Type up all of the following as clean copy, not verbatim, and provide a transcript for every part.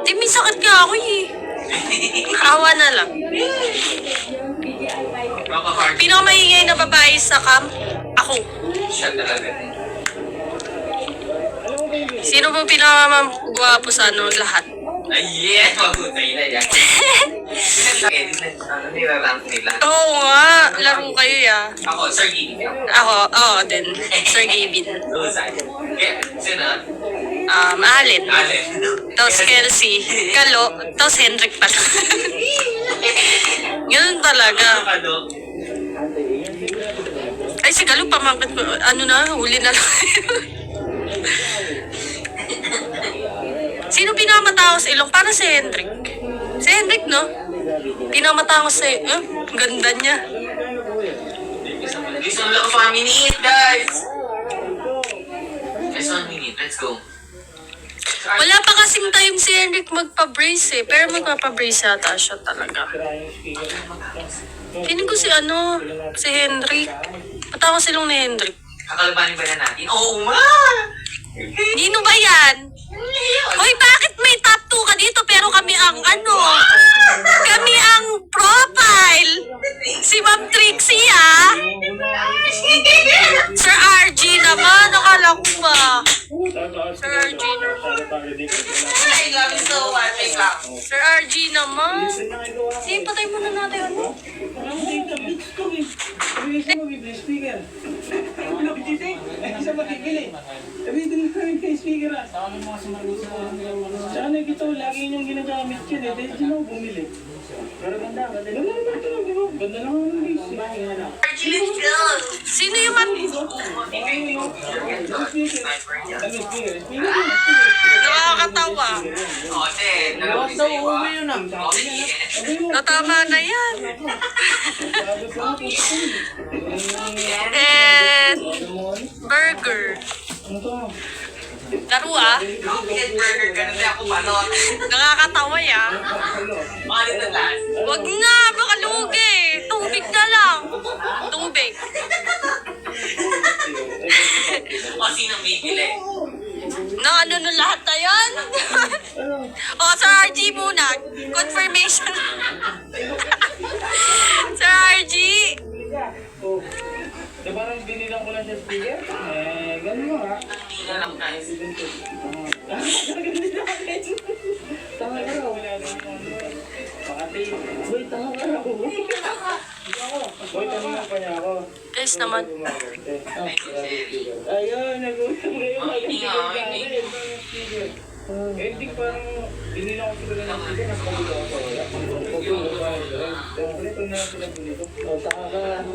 Di, may sakit nga ako eh. Awa na lang. Pinakamaingay na babae sa camp, ako. Siya talaga. Sino ba pinakamagwapo sa lahat? Ay, yeah! Mahutay na yan. Nirarank nila. Oo nga, laro kayo ya. Ako, Sir Gini. Ako, oo din. Sir Gavin. Luzay. Sino? Allen. Allen. Tapos Kelsey. Kalo. Tapos Hendrik pala. Ganun talaga. Ano? Ay, si Kalo, pamangkat ko. Ano na, huli na lang. Sino pinakamatangos sa ilong? Para si Hendrik. Si Hendrik, no? Pinakamatangos sa ganda niya. This one lang pa minute, guys! This 1 minute, let's go. Wala pa kasing time si Hendrik magpa-brace eh. Pero magpapabrace yata siya talaga. Feeling ko si Hendrik. Matangos ilong ni Hendrik. Kakalabanin ba na natin? Oo, ma! Nino ba yan? Hoy, bakit may top 2 ka dito pero kami ang kami ang profile. Si Ma'am Trixie Sir RG naman, akala ko ba? Sir RG naman. I love you so much, I love. Sir RG naman. Sige, patay muna natin Sana ito, lagi niyong ginagamit yun eh. Dahil sino bumili? Pero ganda naman, di ba? Ganda naman ang base. Sino yung nakakatawa? Natama na yan. And burger. Laro Burger ka na siya ako balot. Nakakatawa ya. Paano na last? Wag na, baka lugi. Tubig na lang. Tubig. O sinong bibili? Na no lahat na yan? Sir RG muna. Confirmation. Sir RG. So parang binilang ko lang sa speaker. Ganun mo ha. Hindi na lang guys. Tanga ka raw. Pakati. Boy, tanga ka raw. Boy, tanungan pa niya ako. Guys naman. Ayun, nag-uusap kayo. Hindi nga, hindi. Hindi parang binilang ko sila ng speaker. Nagpagod ako. Ito na pinabili ko. Tanga ka.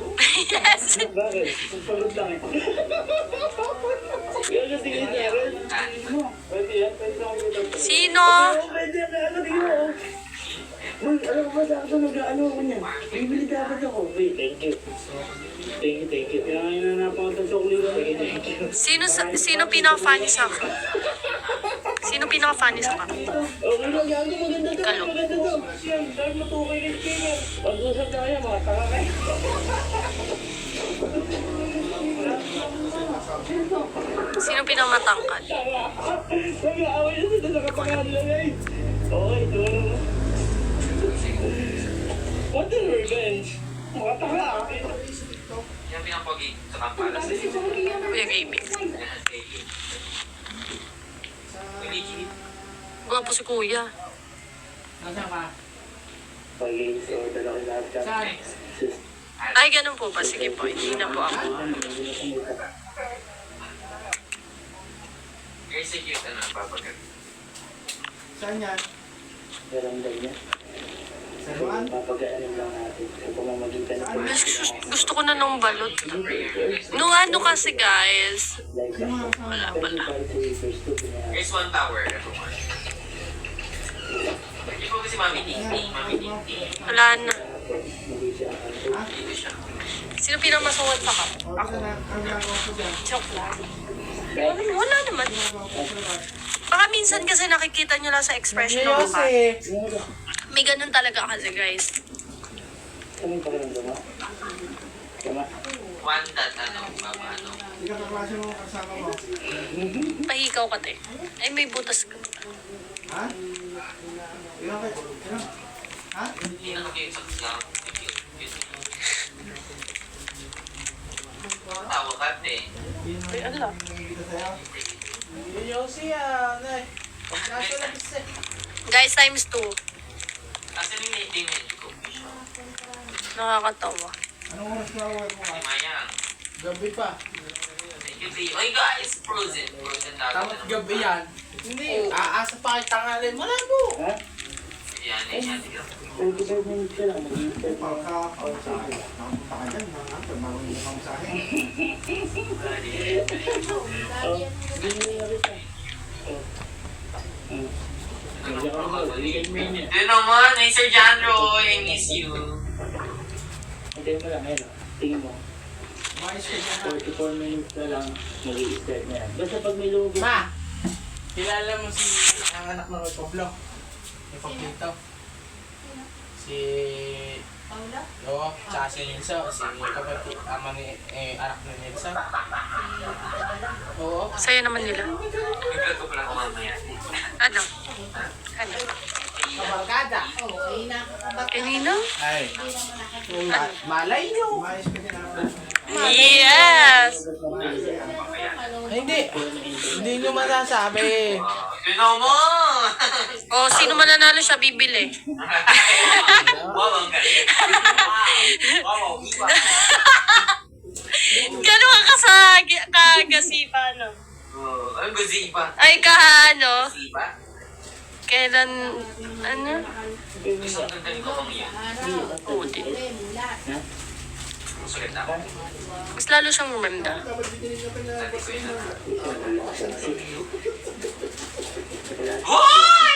Yes. Bakit? Pagpagod lang eh. Kaya kasi ganyan. Pwede yan. Pwede ako dito. Sino? Pwede yan. Tingnan mo. Uy, alam ko ba sa ako ako niyan? Bibili dapat ako. Wait, thank you. Thank you. Kaya ngayon na napakatang chocolate. Thank you. Sino pinaka-funny sa akin? Sino pinaka-funny sa akin? Okay lang, yan. Maganda to. Kalo. Maganda to. Yan, dahil matukay ng speaker. Pag-usap na kayo, mga taka kayo. Sino pinakamatangkad? Nag-aaway na sila sa katangahan lang eh. Okay, doon mo. What the revenge? Mga taka akin. Yan pinapagi sa kampala sa iyo. Kuya Gaming. Gwapo si Kuya. Nasaan ka? Pag-games or dalawa lahat ka. Saan? Ay, ganun po ba? Sige po, hindi na po ako. Execute na papagat. Saan yan? Garamdam niya. Sa Juan? Papagaanin lang natin. Kung pamamagitan na po. Gusto ko na nung balot. Nung kasi guys. Wala pala. Here's 1 tower, everyone. Ikaw kasi Mami Tinti. Mami Tinti. Wala na. Ha? Dito siya. Sino pinamasuot sa ka? Ako. Ang gagawa ko dyan. Joke lang. Wala naman. Baka minsan kasi nakikita nyo lang sa expression ng mukha. May ganun talaga kasi guys. Anong pakiramdam mo? Tama. One that, baba, Hindi ka kaklase mo kasama mo. Pahikaw ka te. Ay, may butas ka. Ha? Tingnan kayo. Tingnan. Ha? Hindi na kami yung saksang. Tawa ka, te. Ay, ala. Dito sa'yo. Guys, times 2. Kasi may meeting medyo siya. Nakakatawa. Anong oras na uwi mo Si nga? Mayang. Gabi pa. Thank you, Tio. Oy, guys, frozen. Frozen tawag Tapos na gabi yan. Hindi. Aasa pa kayo tanghali. Malabo. Ha? Yan, yan. 35 minutes ka lang, mag-i-start na. Pagka-pausa ka. Nakapunta ka dyan. Marunong ka sa akin. Oh, hindi na kita. Oh. Nandiyan ka naman, bigyan mo na. Yun naman, ay Sir John Roy, I miss you. Hintayin mo lang, ayun. Tingin mo. Mais ka dyan. 44 minutes na lang, mag-i-start na yan. Basta pag may logo. Ma! Kilala mo si ang anak ng Pablo? Yung Pablito? Si... Paula? Oo, tsaka si Nilsa. Si kapatid, ama ni, anak ni Nilsa. Oo. Sa'yo naman nila. Naglato ko lang ako mamaya. Ano? Ano? Kabarkada. Oo, ay nakakabat. Kanina? Ay. Malay nyo. Mais ka dyan. Yes! Hindi. Hindi nyo masasabi. Yun naman! O, sino mananalo siya bibili? Wow, ang galing. Wow, iba. Gano'n ka kagasipa, no? Anong gaziba? Ay, ano? Gaziba? Kailan, ano? Gusto ang ganda ni Komang yun. Oo, di. Sulit ako. Mas lalo siyang umanda. Dati ko yun na. Hoy!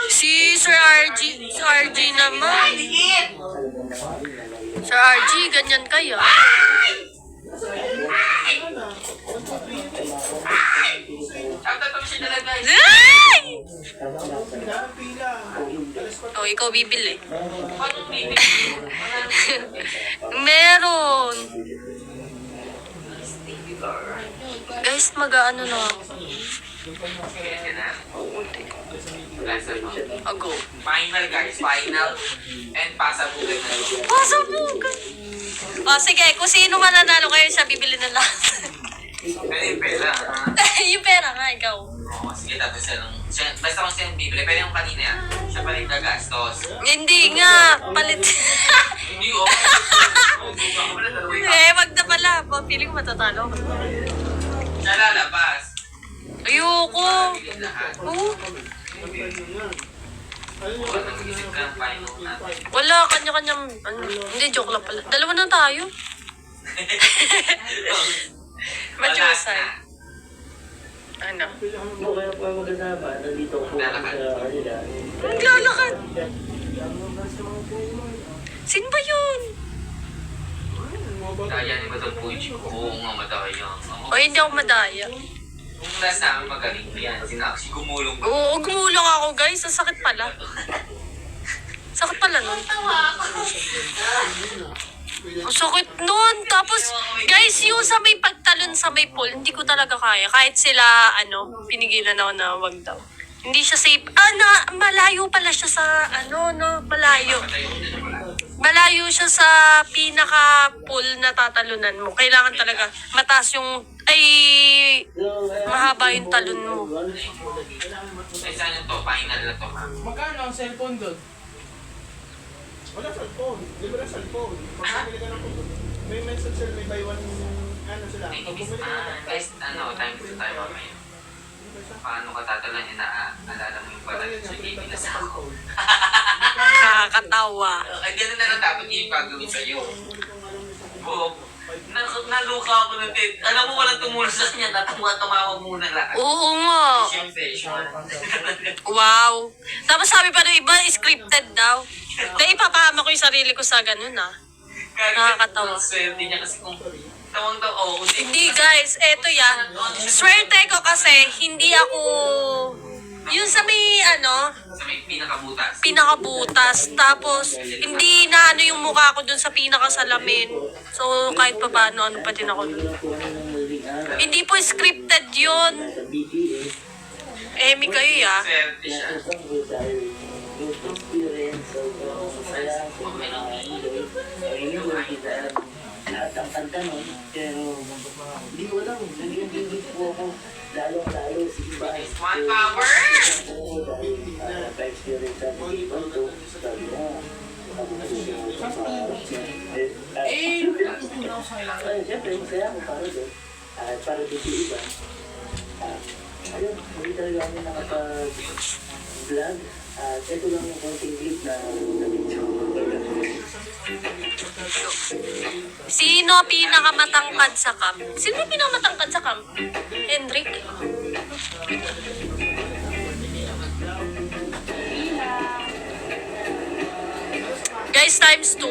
Si Sir RG, naman. Sir RG, ganyan kayo. Tatapos siya talaga guys. Ay! Dami pila. O, ikaw bibili. Paano bibig? Meron. Guys, mag-ano na ako. Kaya ka na. Last ano. Ago. Final guys, final. And pasabugan na yun. Pasabugan. O, sige, kung sino mananalo kayo siya, bibili na lahat. Pero yung pera, ha? Yung pera nga, ikaw. Oo, sige, tapos basta kung siyang bibili. Pwede yung kanina yan. Siya pa rin gagastos. Hindi nga, palit. Hindi, oh. Wag na pala. Feeling ko matatalo ako. Siya lalabas. Ayoko. Bibili lahat. Oo. Oo, nag-isip ka ng final natin. Wala, kanya-kanyang, hindi, joke lang pala. Dalawa na tayo. Madyosay. Ano? Mo kaya pa magkasama, nandito ako sa kanila. Naglalakad. Sino ba yun? Kaya ni Madam Puji ko. Oo nga, madaya. O, hindi ako madaya. Yung last namin magaling yan. Sinaksi gumulong ko. Oo, gumulong ako, guys. Ang sakit pala. Sakit pala nun. Ang sakit nun. Tapos, guys, yung sa may pagtalon sa may pool, hindi ko talaga kaya. Kahit sila, pinigilan ako na wag daw. Hindi siya safe. Malayo pala siya sa, malayo. Malayo siya sa pinaka-pool na tatalunan mo. Kailangan talaga mataas yung, mahaba yung talon mo. Ay, saan yun to? Final na to, ha? Magkano ang cellphone doon? Wala cellphone. Libre na cellphone. Pag bumili ka ng may message sila, may buy one, sila. Ay, Pag bumili ka ng guys, time to tayo mamaya. Paano ka tatalan yun na alala mo yung pala sa gaming na sa ako? Nakakatawa. Ay, ganun na lang dapat yung gagawin sa'yo. Oo. Naluka ako ng tit. Alam mo, walang tumulong sa kanya. Tumawag muna lahat. Oo nga. Siyempre, sure. Wow. Tapos sabi pa ng iba, scripted daw. Na ipapahama ko yung sarili ko sa ganun, Nakakatawa. Swerte niya kasi kung tawang daw, Hindi guys, eto yan. Swerte ko kasi hindi ako yung sa may sa may pinakabutas. pinakabutas. Tapos hindi na yung mukha ko dun sa pinakasalamin. So kahit pa paano, pa din ako dun. Hindi po scripted yun. Sa BTS. Emi kayo ya. Swerte siya. Isang good dahil good experience. So, masaya. Enjoy kita. Lahat ang kanta nun. Pero, hindi ko alam. Naging po ako. Lalo si Iba. One power! Oo, dahil pa-experience sa Iba to. Sabi mo, siyempre, masaya ako para doon. At para doon si Iba. Ayun, hindi talaga kami nakapag-vlog. At ito lang yung konting clip na video. Sino pinakamatangkad sa camp? Sino yung pinakamatangkad sa camp? Hendrik? Guys, times 2.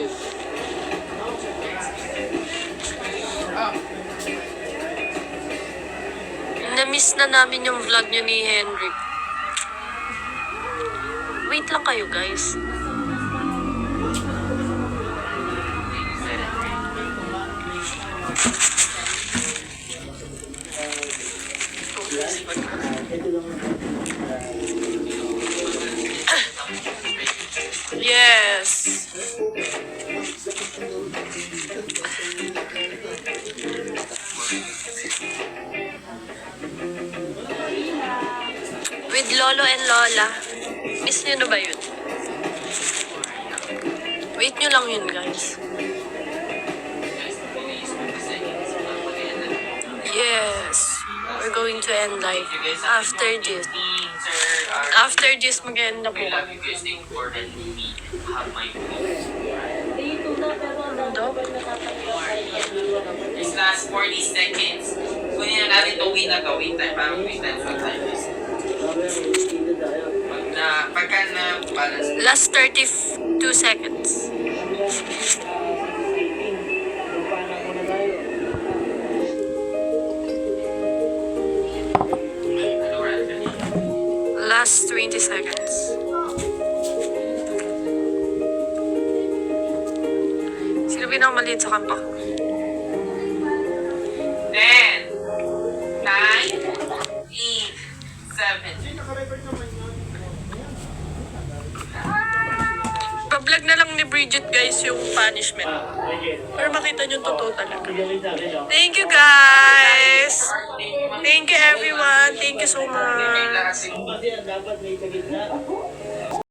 Na-miss na namin yung vlog nyo ni Hendrik. Wait lang kayo, guys. Ito lang yung Yes. With Lolo and Lola. Miss nyo na ba yun? Wait nyo lang yun, guys. Yes. We're going to end like after this. After this, mag-end na po. I love you guys. Thank you for letting me have my phone. This last 40 seconds. Kunin na natin itong win na to. Win time. Parang win time. Pagka na balance. Last 32 seconds. Last 20 seconds. Sino pinakamaliit sa kampa? 10, 9, 8, 7. Naka-record naman yun. Pa-vlog na lang ni Bridget, guys, yung punishment. Para makita nyo yung totoo talaga. Thank you, guys! Thank you, everyone! Thank you so much! Kasi dapat may sa gitna.